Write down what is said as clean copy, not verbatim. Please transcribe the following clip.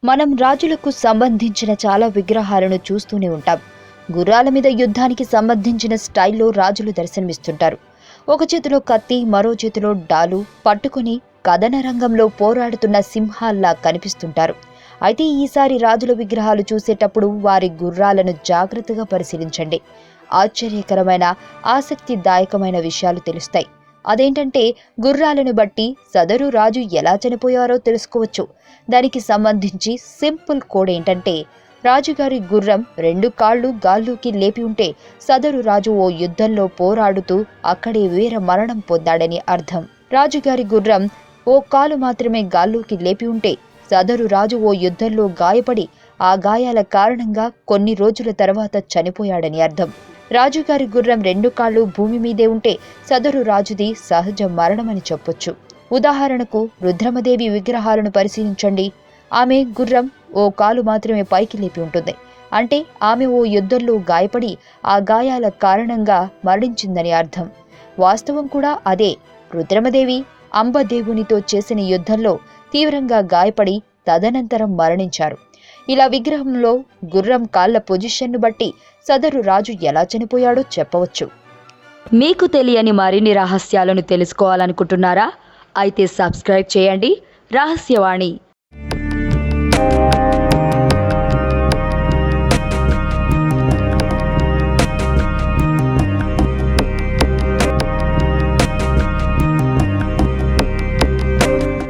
మనం రాజులకు సంబంధించిన చాలా విగ్రహాలను చూస్తూనే ఉంటాం. గుర్రాల మీద యుద్ధానికి సంబంధించిన స్టైల్లో రాజులు దర్శనమిస్తుంటారు. ఒక చేతిలో కత్తి, మరో చేతిలో డాలు పట్టుకుని కథన రంగంలో పోరాడుతున్న సింహాల్లా కనిపిస్తుంటారు. అయితే ఈసారి రాజుల విగ్రహాలు చూసేటప్పుడు వారి గుర్రాలను జాగ్రత్తగా పరిశీలించండి. ఆశ్చర్యకరమైన, ఆసక్తిదాయకమైన విషయాలు తెలుస్తాయి. అదేంటంటే, గుర్రాలను బట్టి సదరు రాజు ఎలా చనిపోయారో తెలుసుకోవచ్చు. దానికి సంబంధించి సింపుల్ కోడ్ ఏంటంటే, రాజుగారి గుర్రం 2 కాళ్ళు గాల్లోకి లేపి ఉంటే సదరు రాజు ఓ యుద్ధంలో పోరాడుతూ అక్కడే వీర మరణం పొందాడని అర్థం. రాజుగారి గుర్రం ఓ కాలు మాత్రమే గాల్లోకి లేపి ఉంటే సదరు రాజు ఓ యుద్ధంలో గాయపడి ఆ గాయాల కారణంగా కొన్ని రోజుల తర్వాత చనిపోయాడని అర్థం. రాజుగారి గుర్రం 2 కాళ్ళు భూమి మీదే ఉంటే సదరు రాజుది సహజ మరణమని చెప్పొచ్చు. ఉదాహరణకు రుద్రమదేవి విగ్రహాలను పరిశీలించండి. ఆమె గుర్రం ఓ కాలు మాత్రమే పైకి లేపి ఉంటుంది. అంటే ఆమె ఓ యుద్ధంలో గాయపడి ఆ గాయాల కారణంగా మరణించిందని అర్థం. వాస్తవం కూడా అదే. రుద్రమదేవి అంబదేవునితో చేసిన యుద్ధంలో తీవ్రంగా గాయపడి తదనంతరం మరణించారు. ఇలా విగ్రహంలో గుర్రం కాళ్ల పొజిషన్ను బట్టి సదరు రాజు ఎలా చనిపోయాడో చెప్పవచ్చు. మీకు తెలియని మరిన్ని రహస్యాలను తెలుసుకోవాలనుకుంటున్నారా? అయితే సబ్స్క్రైబ్ చేయండి రహస్యవాణి.